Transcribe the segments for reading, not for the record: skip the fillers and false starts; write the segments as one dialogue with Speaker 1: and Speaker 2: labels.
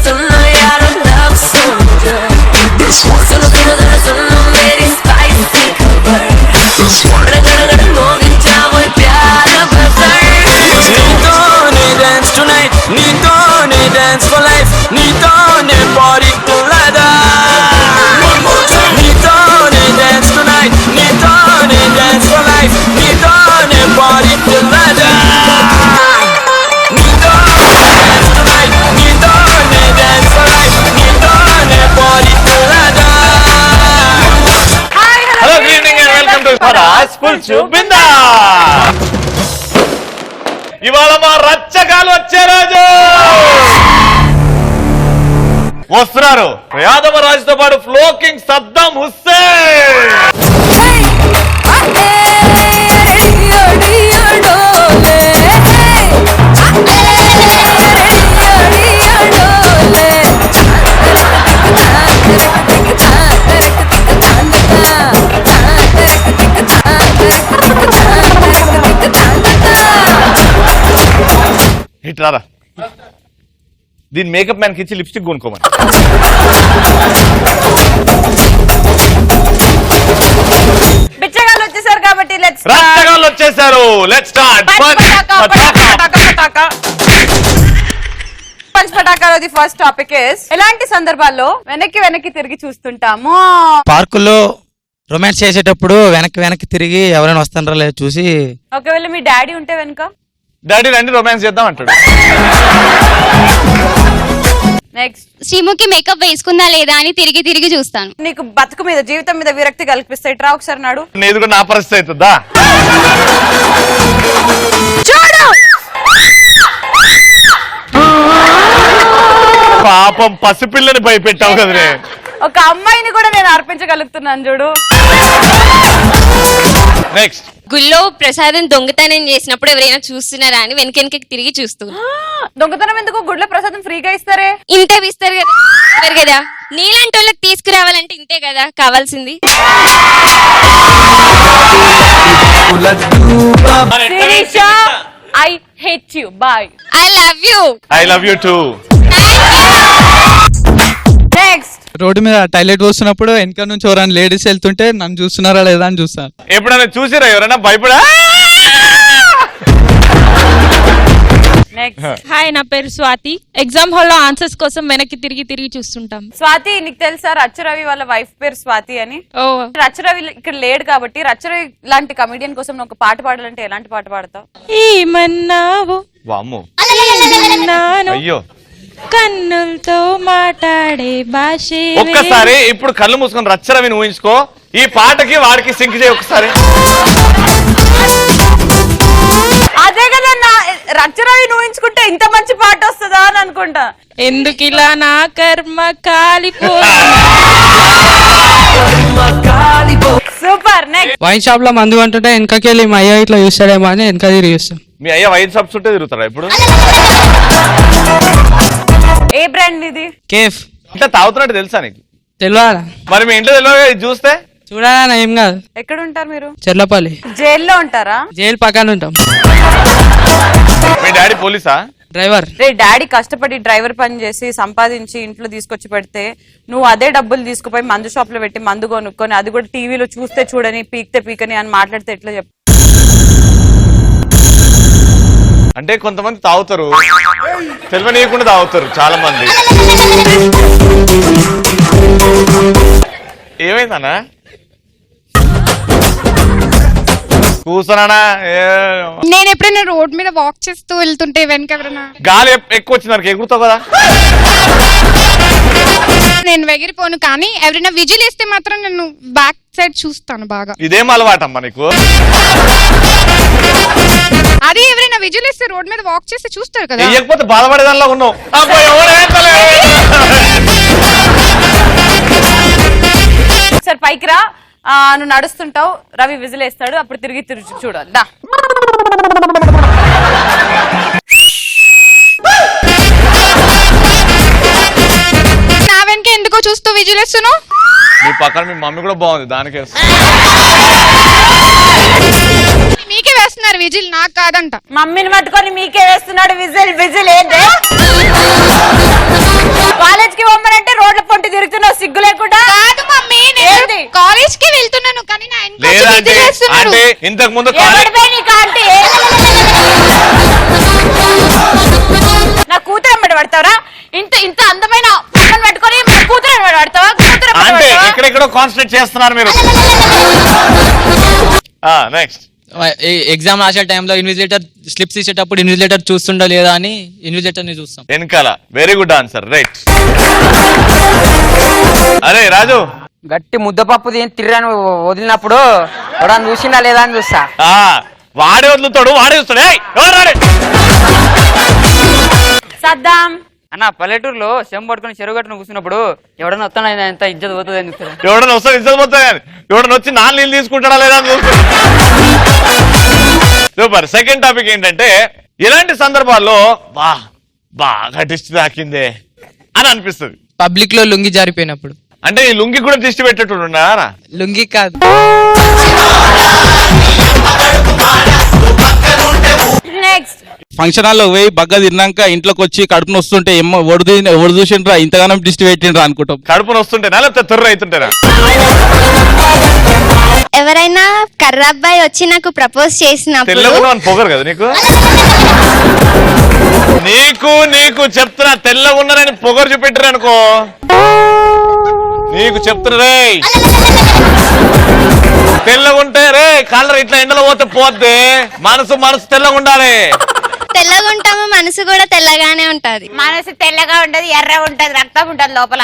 Speaker 1: सुनो यार love soldier, सुनो सुनो जरा सुनो मेरी spicy खबर, गड़ मोहिंचा वो प्यार बसर.
Speaker 2: నీతోనే dance tonight, నీతోనే dance for life, నీతోనే party together. నీతోనే dance tonight, నీతోనే dance for life, నీతోనే party together. నీతోనే dance tonight, నీతోనే dance for life, నీతోనే party together.
Speaker 3: Hello good evening and welcome to రాజ్ ఫుల్ చూపిందా. ఇవాళ మా రచ్చగాలు వచ్చే రోజు. వస్తున్నారు యాదవ రాజుతో పాటు ఫ్లోకింగ్ సద్దాం హుస్సేన్. ఇట్లారా దీని మేకప్ మ్యాన్కి ఇచ్చి లిప్స్టిక్ కొనుక్కోమని.
Speaker 4: బిచ్చగాళ్ళు వచ్చేసారు కాబట్టి
Speaker 3: రచ్చగాళ్ళు వచ్చేసారు. Let's start.
Speaker 4: పంచ్ పటాకాలోది ఫస్ట్ టాపిక్ ఇస్ ఎలాంటి సందర్భాల్లో వెనక్కి తిరిగి చూస్తుంటాము?
Speaker 5: పార్కుల్లో రొమాన్స్ చేసేటప్పుడు వెనక్కి తిరిగి ఎవరైనా వస్తారా లేదు చూసి.
Speaker 4: ఒకవేళ మీ డాడీ ఉంటే వెనుక
Speaker 3: డాడీ రండి రొమాన్స్ చేద్దాం అంటాడు.
Speaker 4: నెక్స్ట్
Speaker 6: శ్రీముఖి మేకప్ వేసుకుందా లేదా అని తిరిగి చూస్తాను.
Speaker 4: నీకు బతుకు మీద జీవితం మీద విరక్తి కల్పిస్తాయి. ట్రా ఒకసారి నాడు.
Speaker 3: నీది కూడా నా పరిస్థితి అవుతుందా?
Speaker 4: చూడు
Speaker 3: పాపం పసిపిల్లని భయపెట్టావు కదనే.
Speaker 4: ఒక అమ్మాయిని కూడా నేను అర్పించగలుగుతున్నాను చూడు.
Speaker 3: నెక్స్ట్
Speaker 6: గుళ్ళో ప్రసాదం దొంగతనం చేసినప్పుడు ఎవరైనా చూస్తున్నారా అని వెనకెనకి తిరిగి చూస్తూ.
Speaker 4: దొంగతనం ఎందుకు? గుడ్ల ప్రసాదం ఫ్రీగా ఇస్తారే.
Speaker 6: ఇంతే ఇస్తారు కదా నీలాంటి వాళ్ళకి తీసుకురావాలంటే ఇంతే కదా కావాల్సింది.
Speaker 4: I hate you. Bye.
Speaker 6: I love you.
Speaker 3: I love you too.
Speaker 4: Next
Speaker 5: road మీద టాయిలెట్ పోస్తున్నప్పుడు వెనక నుంచి ఎవరైనా లేడీస్ వెళ్తుంటే నన్ను చూస్తున్నారా లేదా అని చూస్తాను.
Speaker 3: ఎప్పుడైనా చూసిరా ఎవరైనా భయపడా?
Speaker 7: హాయ్, నా పేరు స్వాతి. ఎగ్జామ్ హాల్ లో ఆన్సర్స్ కోసం వెనక్కి తిరిగి చూస్తుంటాం.
Speaker 4: స్వాతి, నీకు తెలుసా రచ్చరవి వాళ్ళ వైఫ్ పేరు స్వాతి అని?
Speaker 7: ఓ,
Speaker 4: రచ్చరవి ఇక్కడ లేడు కాబట్టి రచ్చరవి లాంటి కమెడియన్ కోసం ఒక పాట పాడాలంటే ఎలాంటి పాట పాడతావు?
Speaker 7: ఏమన్నావు
Speaker 3: వామ్మో
Speaker 7: నాను
Speaker 3: అయ్యో
Speaker 7: కన్నులతో మాట్లాడే భాషే.
Speaker 3: ఒక్కసారి ఇప్పుడు కళ్ళు మూసుకొని రచ్చరవిని ఊహించుకో. ఈ పాటకి వాడికి సింక్ చేయి ఒకసారి.
Speaker 4: అదే కదా రచ్చరవి ఊహించుకుంటే ఇంత మంచి పాట వస్తుందా అని అనుకుంటా.
Speaker 7: ఎందుకిలా నా కర్మ కాలిపో.
Speaker 4: సూపర్. నెక్స్ట్
Speaker 5: వైన్ షాప్ లో మందు అంటుంటే వెనకకి వెళ్ళి మా అయ్య ఇట్లా చూస్తాడేమో అని వెనక తిరిగి చూస్తాం.
Speaker 3: మీ అయ్య వైన్ షాప్ చుట్టే తిరుగుతాడా ఇప్పుడు?
Speaker 4: ఏ బ్రాండ్ ఇది?
Speaker 5: కేఫ్.
Speaker 3: ఇట్లా తాగుతున్నట్టు తెలుసా నీకు?
Speaker 5: తెలియదా?
Speaker 3: మరి మీ ఇంట్లో తెలియదు ఇది చూస్తే?
Speaker 5: చూడాలా ఏం కాదు.
Speaker 4: ఎక్కడ ఉంటారు మీరు?
Speaker 5: చెర్లపల్లి.
Speaker 4: జైల్లో ఉంటారా?
Speaker 5: జైలు పక్కన ఉంటాం.
Speaker 3: మీ డాడీ పోలీసా?
Speaker 5: డ్రైవర్.
Speaker 4: రే డాడీ కష్టపడి డ్రైవర్ పని చేసి సంపాదించి ఇంట్లో తీసుకొచ్చి పెడితే నువ్వు అదే డబ్బులు తీసుకుపోయి మందు షాప్ లో పెట్టి మందు కొనుక్కొని అది కూడా టీవీలో చూస్తే చూడని పీక్తే పీకని అని మాట్లాడితే ఎట్లా చెప్పు?
Speaker 3: అంటే కొంతమంది తాగుతారు, తెలియనీయకుండా తాగుతారు చాలా మంది. ఏమైందన్నా కూర్చున్నానా?
Speaker 6: నేను ఎప్పుడైనా రోడ్ మీద వాక్ చేస్తూ వెళ్తుంటే వెనక ఎవరైనా
Speaker 3: గాలి ఎక్కువ వచ్చింది నాకు ఎగురుతావు కదా.
Speaker 6: నేను ఎగిరిపోను, కానీ ఎవరైనా విజిల్ వేస్తే మాత్రం నేను బ్యాక్ సైడ్ చూస్తాను బాగా.
Speaker 3: ఇదేం అలవాటమ్మా నీకు?
Speaker 6: అదే ఎవరైనా విజిల్ వేస్తే రోడ్ మీద వాక్ చేస్తే చూస్తారు కదా.
Speaker 3: వేయకపోతే బాధపడేదానిలో ఉన్నావు.
Speaker 4: సరే పైకి రా. నువ్వు నడుస్తుంటావు, రవి విజిల్ వేస్తాడు, అప్పుడు తిరిగి చూడాలి. దా
Speaker 6: నా వెనక ఎందుకో చూస్తూ విజిల్ వేస్తున్నావు.
Speaker 3: నీ పక్కన మీ మమ్మీ కూడా బాగుంది, దానికే
Speaker 6: మీకే వేస్తున్నారు విజిల్, నాకు కాదంట.
Speaker 4: మమ్మీని పట్టుకొని మీకే వేస్తున్నాడు విజిల్. విజిల్ ఏంటి?
Speaker 6: చేస్తున్నారు.
Speaker 3: అంటే ఇంతకు ముందు
Speaker 4: ఎవడిపై నీకు ఆంటీ? నా కూతురు ఎమ్మడి పడతావరా? ఇంత అందమైన పక్కన పెట్టుకొని కూతురు ఎమ్మడి పడతావా? కూతురు ఎమ్మడి
Speaker 3: అంటే
Speaker 4: పడతావా?
Speaker 3: ఎక్కడెక్కడో కాన్సన్ట్రేట్ చేస్తున్నారు మీరు. నెక్స్ట్
Speaker 8: ఎగ్జామ్ రాసే టైంలో ఇన్విజిలేటర్ స్లిప్స్ ఇచ్చేటప్పుడు ఇన్విజిలేటర్ చూస్తుండో లేదా అని ఇన్విజిలేటర్ ని చూస్తాం.
Speaker 3: వెనకాల. Very good answer, right. అరే రాజు,
Speaker 9: గట్టి ముద్దపప్పు తిరిగాను వదిలినప్పుడు ఎవడన్నా చూసిందా లేదా అని చూస్తా.
Speaker 3: వాడే వదులుతాడు, వాడే చూస్తాడు. ఏయ్, ఎవరు రాడే?
Speaker 4: సద్దాం.
Speaker 9: అన్న పల్లెటూరులో చెంబు పట్టుకుని చెరువు గట్టును కూర్చున్నప్పుడు ఎవడన్నా వస్తాను ఎంత ఇజ్జత్ పోతుంది అని చూస్తాడు.
Speaker 3: ఎవడన్నా వస్తాడు, ఇజ్జత్ పోతుంది. ఎవడన్నా వచ్చి 4 నీళ్ళు తీసుకుంటాడా లేదా అని చూస్తాడు. సూపర్. సెకండ్ టాపిక్ ఏంటంటే, ఇలాంటి సందర్భాల్లో బాగా దిష్టి తాకిందే అని అనిపిస్తుంది.
Speaker 8: పబ్లిక్ లో లుంగి జారిపోయినప్పుడు.
Speaker 3: అంటే ఈ లుంగి కూడా దిష్టి పెట్టేట్టున్నారా?
Speaker 8: లుంగి కాదు,
Speaker 4: నెక్స్ట్.
Speaker 10: ఫంక్షన్ హాల్లో పోయి బగ్గ తిన్నాక ఇంట్లోకి వచ్చి కడుపును వస్తుంటే ఏమో ఒడు చూసిండ్రా ఇంతగానం దిష్టి పెట్టిండ్రా అనుకుంటాం.
Speaker 3: కడుపును వస్తుంటేనా లేకపోతే తొర్ర అవుతుంటేనా?
Speaker 11: ఎవరైనా కర్రాబ్బాయి వచ్చి నాకు ప్రపోజ్ చేసినప్పుడు
Speaker 3: తెల్లగా పొగరు కదా నీకు. నీకు చెప్తున్నా, తెల్లగా ఉన్నారని పొగరు చూపెట్టరు అనుకో, నీకు చెప్తున్నా రే, తెల్లగా ఉంటే రే కలర్ ఇట్లా ఎండలో పోతే పోద్ది. మనసు తెల్లగా ఉండాలి.
Speaker 11: తెల్లగా ఉంటాము, మనసు కూడా తెల్లగానే ఉంటది.
Speaker 4: మనసు తెల్లగా ఉంటది, ఎర్ర ఉంటది, రక్తం ఉంటది లోపల.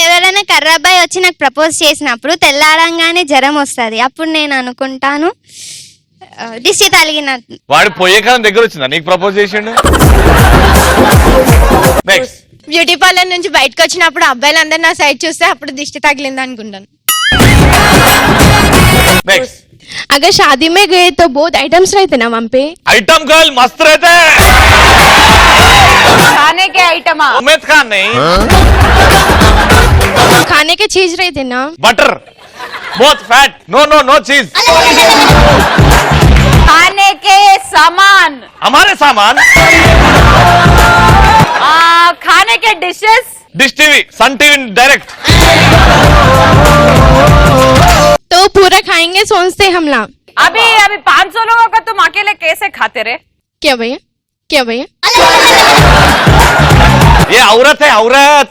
Speaker 11: ఎవరైనా కర్రాబ్బాయి వచ్చి నాకు ప్రపోజ్ చేసినప్పుడు తెల్లారంగానే జ్వరం వస్తుంది. అప్పుడు నేను అనుకుంటాను దిష్టి తగిలినట్టు.
Speaker 3: వాడు పోయే కాలం దగ్గర వచ్చిందా నీకు ప్రపోజ్ చేసిండు? నెక్స్ట్.
Speaker 6: బ్యూటీ పార్లర్ నుంచి బయటకు వచ్చినప్పుడు అబ్బాయిలందరూ నా సైడ్ చూస్తే అప్పుడు దిష్టి తగిలింది అనుకుంటాను.
Speaker 3: నెక్స్ట్.
Speaker 6: अगर शादी में गए तो बहुत आइटम्स रहते ना वहाँ पे.
Speaker 3: आइटम गर्ल मस्त रहते हैं.
Speaker 4: खाने के आइटम.
Speaker 3: उमेद खान नहीं.
Speaker 6: खाने के चीज रहते ना.
Speaker 3: बटर. बहुत फैट. नो चीज.
Speaker 4: खाने के सामान.
Speaker 3: हमारे सामान.
Speaker 4: खाने के dishes.
Speaker 3: Dish TV, Sun TV direct.
Speaker 6: तो पूरा खाएंगे सोचते हम लोग.
Speaker 4: अभी 500 लोगों का तुम अकेले कैसे खाते रहे?
Speaker 6: क्या भैया?
Speaker 3: ये औरत है, औरत.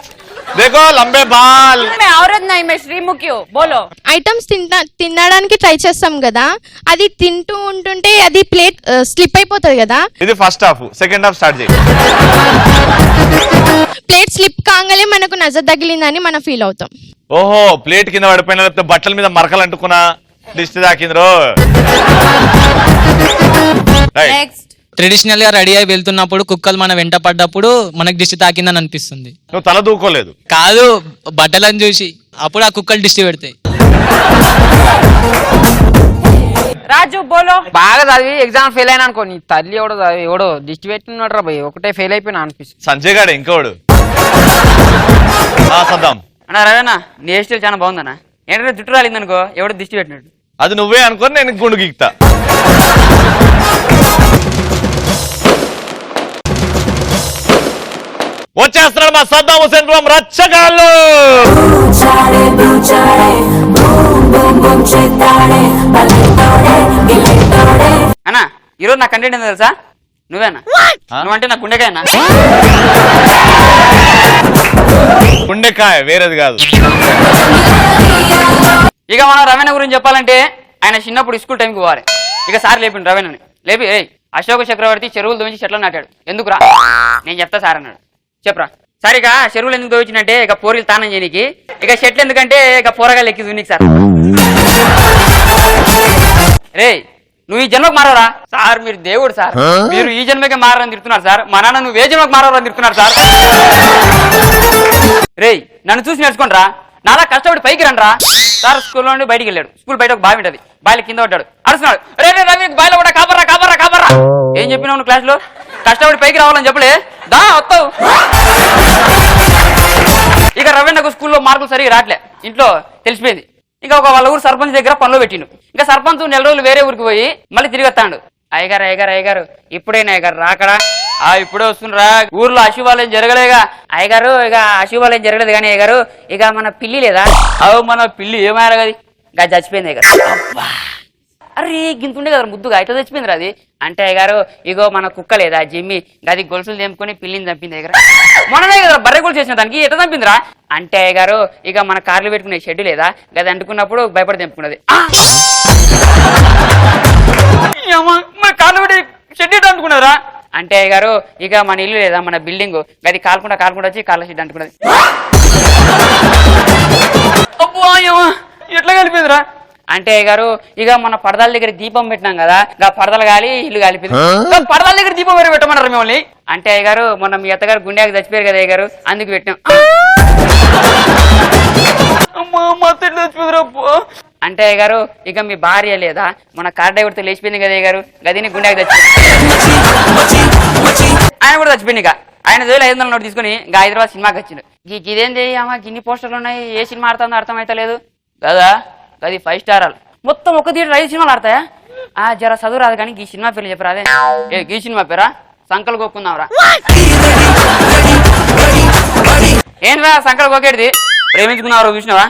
Speaker 3: देखो लंबे बाल.
Speaker 4: मैं औरत नहीं, मैं श्रीमुखी हूँ. बोलो.
Speaker 6: ఐటమ్స్ తినడానికి ట్రై చేస్తాం కదా, అది తింటూ ఉంటుంటే అది ప్లేట్ స్లిప్ అయిపోతుంది కదా.
Speaker 3: ఇది first half. Second half start చేయి.
Speaker 6: ప్లేట్ స్లిప్ కాగానే మనకు నజర్ తగిలిందని మనం ఫీల్ అవుతాం.
Speaker 3: ఓహో, ప్లేట్ కింద పడిపోయినా లేకపోతే బట్టల మీద మరకలు అంటుకున్నా దిష్టి తాకింద్రో.
Speaker 4: నెక్స్ట్.
Speaker 8: ట్రెడిషనల్ గా రెడీ అయి వెళ్తున్నప్పుడు కుక్కలు మన వెంట పడ్డప్పుడు మనకు దిష్టి తాకిందని అనిపిస్తుంది.
Speaker 3: నువ్వు తల దూకోలేదు
Speaker 8: కాదు, బట్టలను చూసి అప్పుడు ఆ కుక్కలు దిష్టి పెడతాయి.
Speaker 4: రాజు బోలో.
Speaker 9: బాగా చదివి ఎగ్జామ్ ఫెయిల్ అయినా అనుకో, నీ తల్లి ఎవడో దిష్టి పెట్టినట్రా భయ్, ఒకటే ఫెయిల్ అయిపోయినా అనిపిస్తుంది.
Speaker 3: సంజయ్ గాడు ఇంకోడు. సద్దాం.
Speaker 9: అన్నా రవేనా, నీ హెయిర్ స్టైల్ చాలా బాగుందన్నా. ఏంటంటే జుట్టు రాలింది అనుకో, ఎవడో దిష్టి పెట్టినట్టు.
Speaker 3: అది నువ్వే అనుకోని నేను గుండు గీక్తా. వచ్చేస్తున్నాడు మా సద్దాం హుసేన్ ఫ్రమ్ రచ్చగాళ్ళు.
Speaker 9: అన్నా ఈరోజు నా కంటెంట్ ఏందో తెలుసా? నువ్వేనా? నువ్వంటే నా గుండెకాయనా?
Speaker 3: గుండెకాయ వేరేది కాదు.
Speaker 9: ఇక మన రవేణ గురించి చెప్పాలంటే, ఆయన చిన్నప్పుడు స్కూల్ టైంకి పోవాలి. ఇక సార్ లేపిండు రవేణని. లేపి అశోక చక్రవర్తి చెరువులు దోయించి చెట్లు నాటాడు, ఎందుకురా? నేను చెప్తా సార్ అన్నాడు. చెప్పరా సార్. ఇక చెరువులు ఎందుకు దోయించినట్టే ఇక పోరీలు తానం చేయనికి, ఇక చెట్లు ఎందుకంటే ఇక పోరగాళ్ళు ఎక్కి దున్నికి సార్. రే నువ్వు ఈ జన్మకు మారవరా సార్? మీరు దేవుడు సార్, మీరు ఈ జన్మకే మారని తిడుతున్నారు సార్. మా నాన్న నువ్వు ఏ జన్మకు మారవరా తిడుతున్నారు సార్. రే నన్ను చూసి నేర్చుకోండిరా, నాలా కష్టపడి పైకి రండిరా సార్. స్కూల్లో నుండి బయటికి వెళ్ళాడు. స్కూల్ బయట ఒక బావి ఉంటుంది, బావిల కింద పడ్డాడు, అరుస్తున్నాడు. రే రవి బావిలో కూడా కాపర్రా. ఏం చెప్పినావు నువ్వు క్లాస్ లో? కష్టపడి పైకి రావాలని చెప్పలే, దా వస్తావు. ఇక రవీణకు స్కూల్లో మార్కులు సరిగా రావట్లే, ఇంట్లో తెలిసిపోయింది. ఇంకా వాళ్ళ ఊరు సర్పంచ్ దగ్గర పనిలో పెట్టిండు. ఇంకా సర్పంచ్ 4 రోజులు వేరే ఊరికి పోయి మళ్ళీ తిరిగి వస్తాడు. అయ్యగారు ఇప్పుడైనా అయ్యగారు రాకడా? ఇప్పుడే వస్తుండ్రా, ఊర్లో అశుభాలయం జరగలేగా అయ్యగారు. ఇక అశుభాలయం జరగలేదు కానీ అయ్యగారు, ఇక మన పిల్లి లేదా? మన పిల్లి ఏమాయరా కది, గది చచ్చిపోయింది కదా. అబ్బా అరే గింతుండే కదా ముద్దుగా ఇట్లా చచ్చిపోయింది అది. అంటే అయ్యగారు ఇగో మన కుక్క లేదా జిమ్మి గది గొలుసులు తెంపుకొని పిల్లిని చంపింది అయ్యగారు. మొన్ననే కదా బర్రె గొలుసు చేసిన దానికి ఎట్లా చంపిందిరా అంటే అయ్యగారు ఇక మన కార్లు పెట్టుకునే షెడ్ లేదా గది అంటుకున్నప్పుడు భయపడి తెంపుకున్నది. మన కార్లు పెట్టి షెడ్ ఎట్లా అంటుకున్నదిరా అంటే అయ్యగారు ఇక మన ఇల్లు లేదా మన బిల్డింగ్ గది కాలుకుంటా వచ్చి కార్ల షెడ్ అంటుకున్నది. అబ్బో ఎట్లా కలిపిందిరా అంటే గారు ఇక మన పడదల దగ్గర దీపం పెట్టినాం కదా గా పడదలు గాలి ఇల్లు కాలిపోయింది. పడదల దగ్గర దీపం వేరే పెట్టమన్నారు మిమ్మల్ని అంటే గారు మొన్న మీ అత్తగారు గుండెకి చచ్చిపోయారు కదా గారు అందుకు పెట్టినాం. అంటే గారు ఇక మీ భార్య లేదా మన కార్ డ్రైవర్తో లేచిపోయింది కదా గారు గదిని గుండెకి చచ్చిపోయింది. ఆయన కూడా చచ్చిపోయింది. ఇక ఆయన 500 నోటు తీసుకుని ఇంకా హైదరాబాద్ సినిమాకి వచ్చిండు. ఇదేంది అమ్మా గిన్ని పోస్టర్లు ఉన్నాయి ఏ సినిమా ఆడుతుందో అర్థమైతలేదు కదా. అది 5 స్టార్ మొత్తం ఒక థియేటర్ 5 సినిమాలు ఆడతాయా జర చదువు రాదు కానీ ఈ సినిమా పేరు చెప్పరా అదే ఈ సినిమా పేరా సంకలు కొక్కుందాంరా. ఏంట్రా సంకలు కొక్కేటిది ప్రేమించుకున్నావరా చూసినావా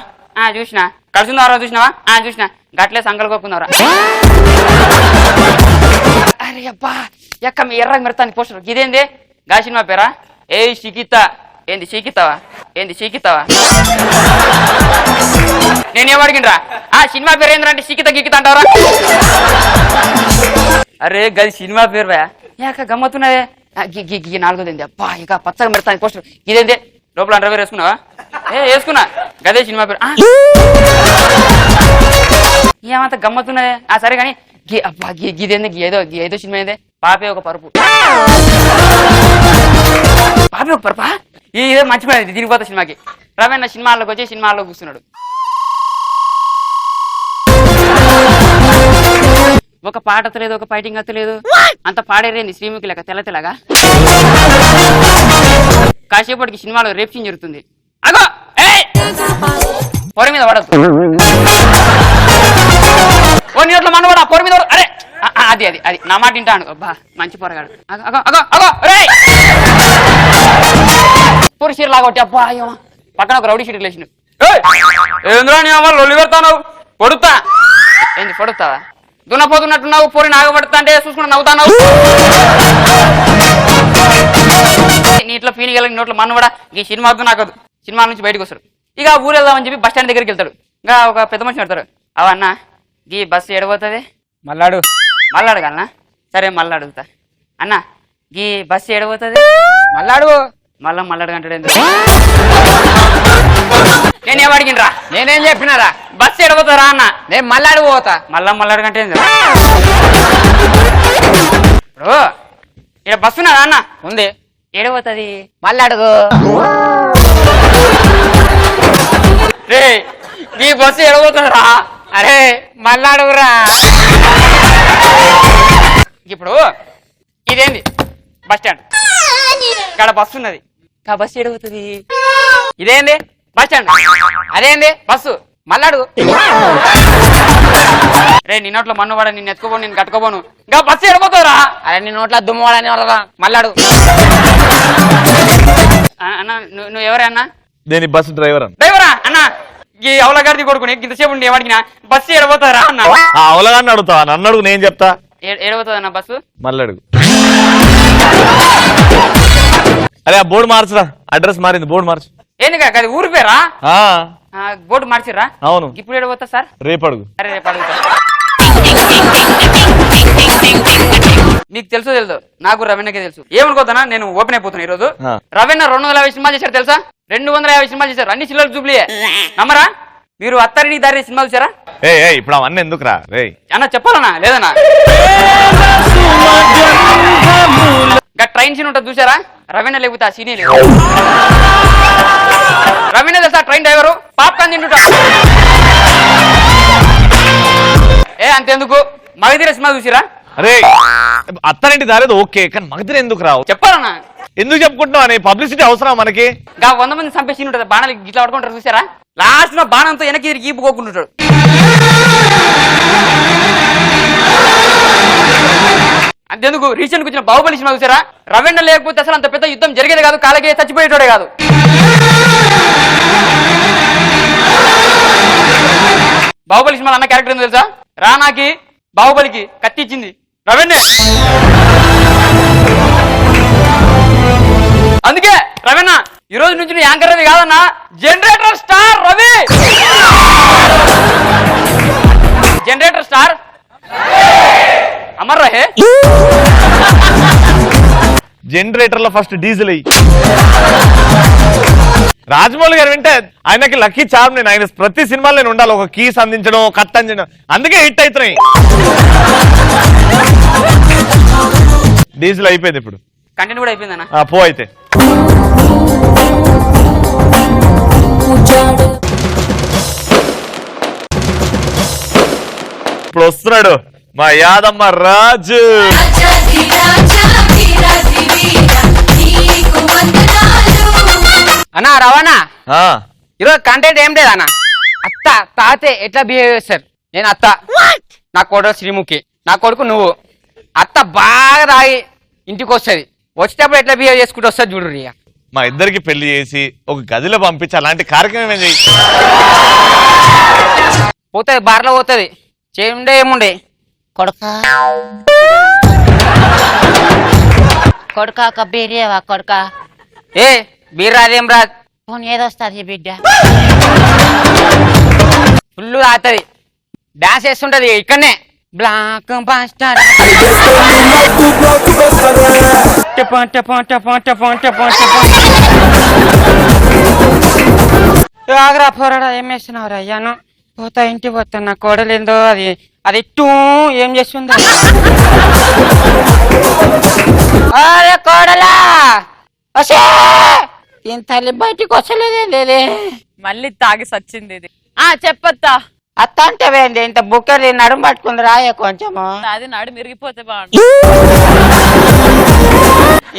Speaker 9: చూసినా కలిసిందావరా చూసినావా చూసినా గట్లే సంకలు కొక్కుందాంరా. అరే అబ్బా ఎక్క మీ ఎర్రగా మెడతాను పోస్టర్ ఇదేంది గా సినిమా పేరా ఏ షికిత ఏంది షీకితావా ఏంది షీకితావా నేనేం అడిగినరా సినిమా పేరు ఏంటంటే షీకిత గీకిత అంటావరా. అరే గది సినిమా పేరు యాక గమ్మతున్నదే 4ది అబ్బా ఇక పచ్చగా పెడతాను పోస్టర్ ఇదేందే లోపల అండర్వేర్ వేసుకున్నావా వేసుకున్నా గదే సినిమా పేరు ఏమంత గమ్మతున్నదే సరే కానీ అబ్బా గీదేంది ఏదో సినిమా ఏందే పాపే ఒక పరుపు పాపే ఒక పరుపా ఇదే మంచిపోయింది తిరిగిపోతా సినిమాకి. రవీణ సినిమాల్లోకి వచ్చి సినిమాల్లో కూర్చున్నాడు. ఒక పాట అత్తలేదు ఒక ఫైటింగ్ అత్తలేదు అంత పాడేరేంది శ్రీముఖి లెక్క తెల్లగా. కాసేపటికి సినిమాలో రేప్ సీన్ జరుగుతుంది. అగో పొర మీద పడద్దు ఓ నీట్లో మనవాడు పొర మీద అరే అది అది అది నా మాట వింటాను. అబ్బా మంచి పొరగాడు పొరి లాగా కొట్టి అబ్బా అయ్యో పక్కన ఒక రౌడీ షీట్ లేచిన ఏంద్రా నీ అమ్మ లొల్లి పెడతావు పొడుతా ఏంది పొడుతావా దున్నపోతున్నట్టున్నావు పొరి నాగబడుతా అంటే చూసుకుని నవ్వుతావు నీటిలో పీనిగల నోట్లో మన కూడా ఈ సినిమా నాకు సినిమా నుంచి బయటకు వస్తాడు. ఇక ఊరు వెళ్దామని చెప్పి బస్ స్టాండ్ దగ్గరికి వెళ్తాడు. ఇంకా ఒక పెద్ద మనిషి పెడతాడు అవన్న ఈ బస్సు ఎడబోతుంది మల్లాడు కన్నా సరే మళ్ళీ అడుగుతా అన్న ఈ బస్సు ఎడబోతుంది మల్లాడు మల్లాడు అంటాడు. నేనేం అడిగినరా నేనేం చెప్పినారా బస్సు ఎడబోతారా అన్న నేను మల్లాడు పోతా మల్లాడు అంటే ఇప్పుడు ఇక్కడ బస్సు ఉన్నదా అన్న ఉంది ఎడబోతుంది మల్లాడుగు రే ఈ బస్సు ఎడబోతుందిరా అరే మల్లాడుగురా. ఇప్పుడు ఇదేంది బస్ స్టాండ్ ఇక్కడ బస్సు ఉన్నది ఆ బస్సు ఎడబోతుంది ఇదేంది బస్ స్టాండ్ అదేంది బస్సు మల్లాడు రే నీ నోట్లో మన్ను పడ నేను ఎత్తుకోపోను నేను కట్టుకోపోను ఇంకా బస్సు ఎడబోతుందిరా అరే నీ నోట్లో దుమ్మవాడని వరదా మల్లాడు. అన్న నువ్వు ఎవరే అన్న
Speaker 3: నేను బస్సు డ్రైవరా
Speaker 9: అన్న ఈ అవలగారిది కొడుకుని ఇంతసేపు ఏమడిగినా బస్సు ఎడబోతారా అన్న
Speaker 3: అవలగారిని అడుగుతావా నన్ను అడుగు నేను చెప్తా
Speaker 9: ఎడబోతుంది అన్న బస్సు
Speaker 3: మళ్ళీ అడుగు. అరే ఆ బోర్డు మార్చరా అడ్రస్ మారింది బోర్డు మార్చు
Speaker 9: ఏంది కాక అది ఊరి పేరా బోర్డు మార్చిర్రా అవును ఇప్పుడు ఎడబోతా సార్
Speaker 3: రేపు అడుగు
Speaker 9: అరే రేపు అడుగుతా. నీకు తెలుసు నాకు రవీణకే తెలుసు ఏమనుకోతానా నేను ఓపెన్ అయిపోతున్నా ఈ రోజు రవీణ 250 సినిమాలు చేశారు తెలుసా 250 సినిమాలు చేశారు అన్ని చిల్లలు చూపులే నమ్మరా మీరు అత్తారిని దారి సినిమా చూసారా
Speaker 3: ఇప్పుడు అవన్నీ ఎందుకురా
Speaker 9: అన్న చెప్పాలన్నా లేదన్నా ట్రైన్ సీన్ ఉంటుంది చూసారా రవీణ లేకపోతే ఆ సీనే లేదు రవీణ తెలుసా ట్రైన్ డ్రైవరు పాప్కాన్ తింటుంటా అంతెందుకు మగధీర సినిమా చూసిరా
Speaker 3: అరే అత్తారింటి దారేది ఓకే కానీ మగధీర ఎందుకు రావు
Speaker 9: చెప్పాలన్నా
Speaker 3: ఎందుకు చెప్పుకుంటున్నావు అని పబ్లిసిటీ అవసరం మనకి
Speaker 9: 100 మంది చంపేసి ఉంటుంది బాణాలు ఇట్లా పడుకుంటారు చూసారా లాస్ట్ లో బాణంతో వెనక్కి తిరిగి ఈపుకోకుంటుంటాడు అంతెందుకు రీసెంట్ వచ్చిన బాహుబలి సినిమా చూసారా రవీణ లేకపోతే అసలు అంత పెద్ద యుద్ధం జరిగేది కాదు కాలకే చచ్చిపోయేటోడే కాదు. బాహుబలి సినిమా అన్న క్యారెక్టర్ ఏందో తెలుసా? రానాకి బాహుబలికి కత్తి ఇచ్చింది రవీణ్ణే. అందుకే రవీణ ఈ రోజు నుంచి యాంకర్ రవి కాదన్నా, generator star Ravi. Generator star అమర్ రహే.
Speaker 3: జనరేటర్ లో ఫస్ట్ డీజిల్ అయ్యి రాజమౌళి గారు వింటే ఆయనకి లక్కీ చార్మ్. నేను ఆయన ప్రతి సినిమాలో నేను ఉండాలి, ఒక కీస్ అందించడం, కట్ అందించడం, అందుకే హిట్ అవుతున్నాయి. డీజిల్ అయిపోయింది, ఇప్పుడు
Speaker 9: కంటెంట్ కూడా అయిపోయిందన్న.
Speaker 3: పో అయితే ఇప్పుడు వస్తున్నాడు మా యాదమ్మ రాజు.
Speaker 9: అన్నా రవాణా, ఈరోజు కంటెంట్ ఏం లేదన్న. అత్త తాతే ఎట్లా బిహేవ్ చేస్తారు? నేను అత్త, నా కొడుకు శ్రీముఖి, నా కొడుకు నువ్వు. అత్త బాగా తాగి ఇంటికి వస్తుంది, వచ్చేటప్పుడు ఎట్లా బిహేవ్ చేసుకుంటూ వస్తుంది చూడు. ఇక
Speaker 3: మా ఇద్దరికి పెళ్లి చేసి ఒక గదిలో పంపించి అలాంటి కార్యక్రమం ఏం చెయ్యి.
Speaker 9: పోతుంది, బార్లో పోతుంది, చేయండే ఏముండే.
Speaker 12: కొడుకా కొడుకా ఒక బీరియవా కొడుకా?
Speaker 9: ఏ బీర్ రాదేం రాదు,
Speaker 12: ఏదొస్తుంది బిడ్డ?
Speaker 9: ఫుల్ తాగుతుంది, డాన్స్ చేస్తుంటది ఇక్కడనే. బ్లాక్ బాస్టర్ ఆగ్రా పోరాడా. ఏం చేస్తున్నావురా అయ్యాను? పోతా ఇంటికి పోతా, నా కోడలేందో అది అది టూ ఏం చేస్తుందో. అరే కోడలా దీని తల్లి బయటికి వచ్చలేదే.
Speaker 4: మళ్ళీ తాగి సచ్చింది ఇది. చెప్పొత్తా.
Speaker 9: అత్త అంటే వేంది ఇంత బుక్కర్ నడుము పట్టుకుంది రాయ కొంచెము.
Speaker 4: అది నడు మిరిగిపోతే బాగుంది.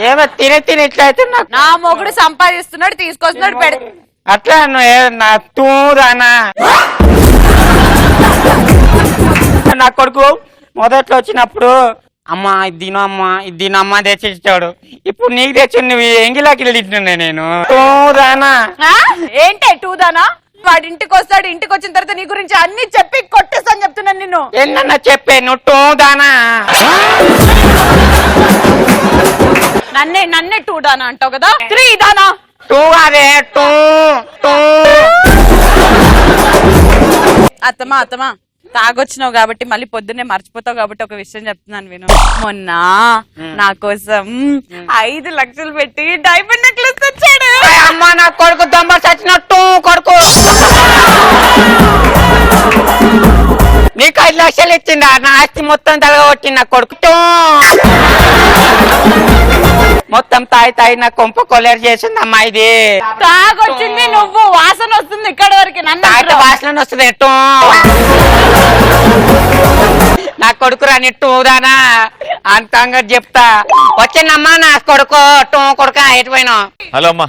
Speaker 9: ఏమో తిని తిని ఇట్లా అయితే
Speaker 4: నా మొగుడు సంపాదిస్తున్నాడు, తీసుకొస్తున్నాడు, పెడ
Speaker 9: అట్లా నా తూదానా. నా కొడుకు మొదట్లో వచ్చినప్పుడు అమ్మా ఇది తినమ్మా ఇది తినమ్మా తెచ్చిచ్చాడు. ఇప్పుడు నీకు తెచ్చి నువ్వు ఎంగిలాకి తింటున్నా నేను. తూదానా
Speaker 4: ఏంటే టూదానా? వాడి ఇంటికి వస్తాడు, ఇంటికి వచ్చిన తర్వాత నీ గురించి అన్ని చెప్పి కొట్టేస్తాను చెప్తున్నాను నిన్ను.
Speaker 9: ఎన్నన్నా చెప్పే నువ్వు టూదానా.
Speaker 4: నన్నే టూదానా అంటావు కదా? త్రీ దానా?
Speaker 9: టూ అదే టూ టూ.
Speaker 4: అత్తమా తాగొచ్చినావు కాబట్టి మళ్ళీ పొద్దున్నే మర్చిపోతావు కాబట్టి ఒక విషయం చెప్తున్నాను విను. మొన్న నా కోసం 5 లక్షలు పెట్టి డైమండ్ నెక్లెస్ తెచ్చాడు.
Speaker 9: అమ్మా నా కొడుకు దొంగ చచ్చినట్టు కొడుకు. నీకు 5 లక్షలు ఇచ్చిందా? నా ఆస్తి మొత్తం తగగొట్టి నా కొడుకు మొత్తం తాయి నా కొంప కొలేరు చేసింది అమ్మా. ఇది
Speaker 4: తాగొచ్చింది నువ్వు, వాసన వస్తుంది ఇక్కడ వరకు.
Speaker 9: నన్ను వాసన వస్తుంది ఎట్టు నా కొడుకు రానిట్టు ఊదానా అంతంగా చెప్తా. వచ్చిందమ్మా నా కొడుకు టూ కొడుక ఎటుపోయినా.
Speaker 3: హలో అమ్మా,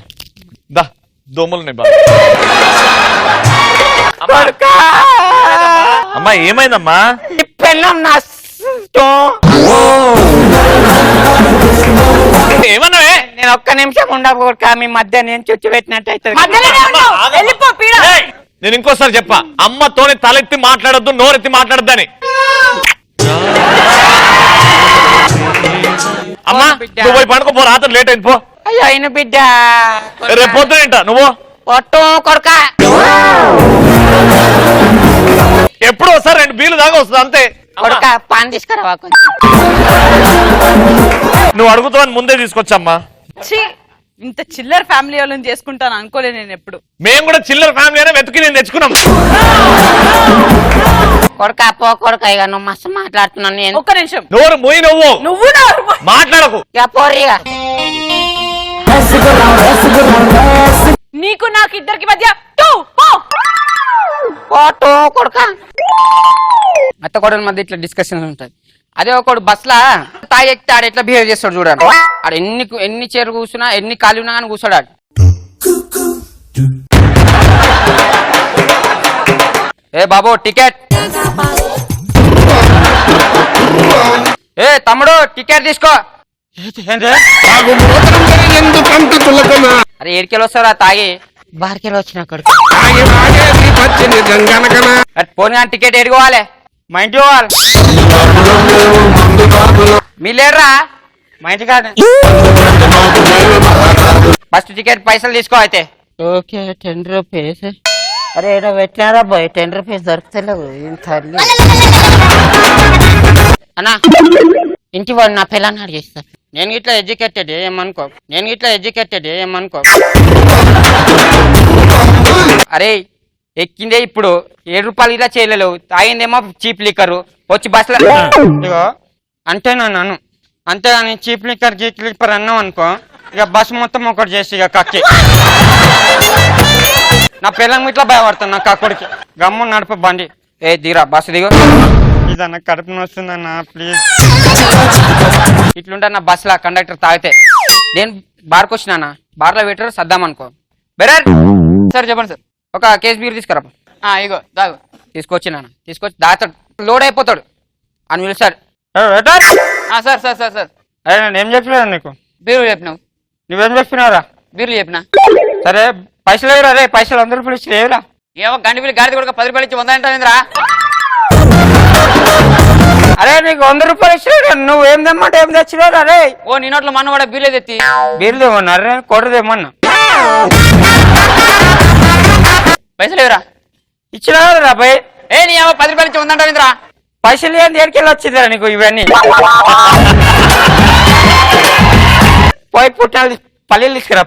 Speaker 3: దా దోమలు అమ్మా. ఏమైందమ్మా?
Speaker 9: పెళ్ళం నా
Speaker 3: ఏమన్నావే?
Speaker 9: నేను ఒక్క నిమిషం ఉండకూడక మీ మధ్య నేను చుచ్చు పెట్టినట్టు అవుతుంది.
Speaker 3: నేను ఇంకోసారి చెప్పా, అమ్మతోని తలెత్తి మాట్లాడొద్దు, నోరెత్తి మాట్లాడొద్దని. అమ్మా నువ్వు పోయి పడుకోపో, రాత్రి లేట్ అయింది పో.
Speaker 9: అయ్యో అయిన బిడ్డ
Speaker 3: రేపు పొద్దునేంట నువ్వు
Speaker 9: పొట్టు కొడుక.
Speaker 3: ఎప్పుడు వస్తారు 2 బీలు దాకా వస్తుంది అంతే.
Speaker 9: కొడుక పాన్ తీసుకురావా కొంచెం.
Speaker 3: నువ్వు అడుగుతావని ముందే తీసుకొచ్చమ్మా.
Speaker 4: ఇంత చిల్లర ఫ్యామిలీ వాళ్ళని చేసుకుంటాను అనుకోలే నేను ఎప్పుడు.
Speaker 3: మేము కూడా చిల్లర ఫ్యామిలీ అనే వెతికి నేను తెచ్చుకున్నాం.
Speaker 9: కొడుక పో కొడుక, ఇక నువ్వు మస్తు మాట్లాడుతున్నాను నేను.
Speaker 4: ఒక్క నిమిషం
Speaker 3: నోరు మూయి, నువ్వు మాట్లాడకు.
Speaker 9: ఇక పోరిగా
Speaker 4: నీకు నాకు ఇద్దరికి మధ్య
Speaker 9: కొడుక. అత్త కొడుకుల మధ్య ఇట్లా డిస్కషన్ ఉంటుంది. అదే ఒకడు బస్ లా తాగి ఎక్కితే ఆడు ఎట్లా బిహేవ్ చేస్తాడు చూడండి. ఆడు ఎన్ని చీరలు కూర్చున్నా ఎన్ని ఖాళీ ఉన్నా కానీ కూర్చోడు ఆడు. ఏ బాబు టికెట్, ఏ తమ్ముడు టికెట్ తీసుకో. అరే 7 కిలో వస్తారా తాగి
Speaker 12: బార్కెళ్ళి వచ్చిన కొడుకు
Speaker 9: పోనీ కానీ టికెట్ ఎడుకోవాలి మా ఇంటికి పోవాలి మీ లేడరా మా ఇంటి కాదు ఫస్ట్ టికెట్ పైసలు తీసుకో అయితే
Speaker 12: ఓకే 10 రూపీస్ అరే ఏదో పెట్టినారా బాయ్ 10 రూపీస్ దొరుకుతలేవు తల్లి అన్నా ఇంటి వాడు నా పిల్లని అడిగేస్తారు నేను ఇట్లా ఎడ్యుకేటెడ్ ఏమనుకో
Speaker 9: అరే ఎక్కిందే ఇప్పుడు 7 రూపాయలు ఇలా చేయలేవు తాగిందేమో చీప్ లిక్కర్ వచ్చి బస్సులో ఇగో అంటే నన్ను అంతేగాని చీప్ లిక్కర్ గీక్ లిక్కర్ అన్నాం అనుకో ఇక బస్సు మొత్తం ఒకటి చేసి ఇక కక్కి నా పిల్లలు ఇట్లా భయపడుతున్నా నా కక్కుడికి గమ్ము నడుపు బండి ఏ దిరా బస్సు దిగు ఇదన్న కడుపు నొస్తుందన్నా ప్లీజ్ ఇట్లుంటా నా బస్సులో కండక్టర్ తాగితే నేను బార్కి వచ్చినా బార్లో పెట్టారు సర్దాం అనుకో బెరర్ సార్ చెప్పండి సార్ ఒక కేసు బీర్ తీసుకురా ఇగో దాగు తీసుకొచ్చి దాతాడు లోడ్ అయిపోతాడు అని పిలుస్తాడు సార్ సార్ సార్ సార్ అరే నేను ఏం చెప్పినా నీకు బీర్లు చెప్పినావు నువ్వేం చెప్పినావురా బీర్లు చెప్పినా సరే పైసలు లేవురా రే పైసలు 100 రూపాయలు ఇచ్చి లేవురా ఏమో గండి పిల్లి గాడిద కూడా 10 రూపాయలు ఇచ్చి 100 అంటావేంద్రా అరే నీకు 100 రూపాయలు ఇచ్చినా నువ్వు ఏం తెమ్మంటే ఏం తెచ్చినావురా రే ఓ నీ నోట్లో మన్న కూడా బీర్లే తెత్తి బీర్లు ఏమన్నా అరే కొడరు తెమ్మన్నా పైసలు లేవురా ఇచ్చినా పై ఏ నీ ఏమో 10 రూపాయలు ఇచ్చి 100 అంటావేంద్రా పైసలు ఏం దేడికెళ్ళి వచ్చిందిరా నీకు ఇవన్నీ పోయి పుట్టిన పల్లెలు తీసుకురా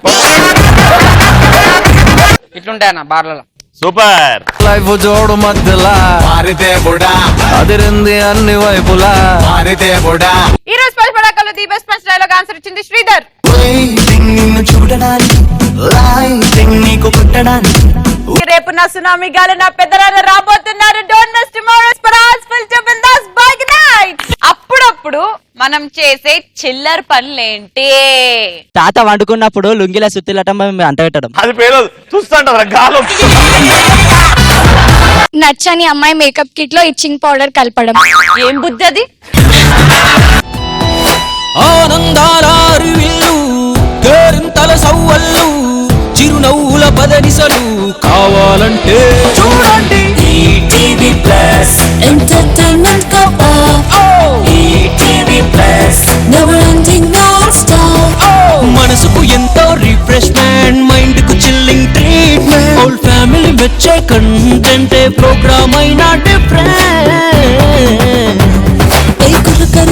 Speaker 9: ఇట్లుంటాయన్న బార్లలో
Speaker 3: సూపర్
Speaker 2: లైఫ్ జోడు మధ్యలా మారితే బుడా అదిరింది అన్ని వైపులా మారితే బుడా.
Speaker 4: ఈ రోజు పడకల్లో the best punch dialogue answer ఇచ్చింది శ్రీధర్. రేపు నా సునామీ గాలి నా పెద్దరాన్న రాబోతున్నారు. డోంట్ మిస్ టుమారోస్ పరాస్ ఫుల్ టు బిందాస్ బై గుడ్ నైట్. అప్పుడప్పుడు మనం చేసే చిల్లర పనులేంటి?
Speaker 13: తాత వండుకున్నప్పుడు లుంగిల సుత్తిలటం అంటపెట్టడం.
Speaker 3: అది పేరు చూస్తుంటారా గాలో.
Speaker 6: నచ్చని అమ్మాయి మేకప్ కిట్ లో ఇచ్చింగ్ పౌడర్ కలపడం.
Speaker 4: ఏం బుద్ధి అది?
Speaker 2: ఆనందాలు కేరింతల సవ్వళ్ళు చిరునవ్వుల పదనిసలు కావాలంటే చూడండి ఈటీవీ ప్లస్ ఎంటర్టైన్మెంట్ కప్ ETV plus never ending non stop. మనసుకు ఎంతో రిఫ్రెష్మెంట్, మైండ్ కు చిల్లింగ్ ట్రీట్మెంట్, హోల్ ఫ్యామిలీ మెచ్చే కంటెంట్ ప్రోగ్రామ్ అయినా డిఫరెంట్.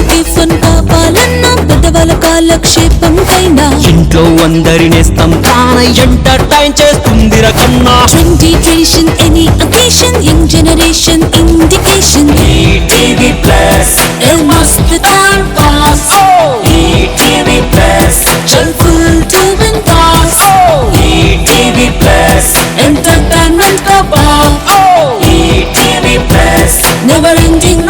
Speaker 2: టిఫిన్ కావాలన్నా పెద్దవాళ్ళ కాలక్షేపం కైనా ఇంట్లో అందరినేస్తాం తానై ఎంటర్టైన్ చేస్తుంది రకన్నా. 20 tradition any occasion young generation indication ETV plus it must be time pass. ETV plus చల్ ఫుల్ టు బిందాస్. ఈటీవీ ప్లస్ ఎంటర్టైన్మెంట్ కా బాప్. ETV plus never ending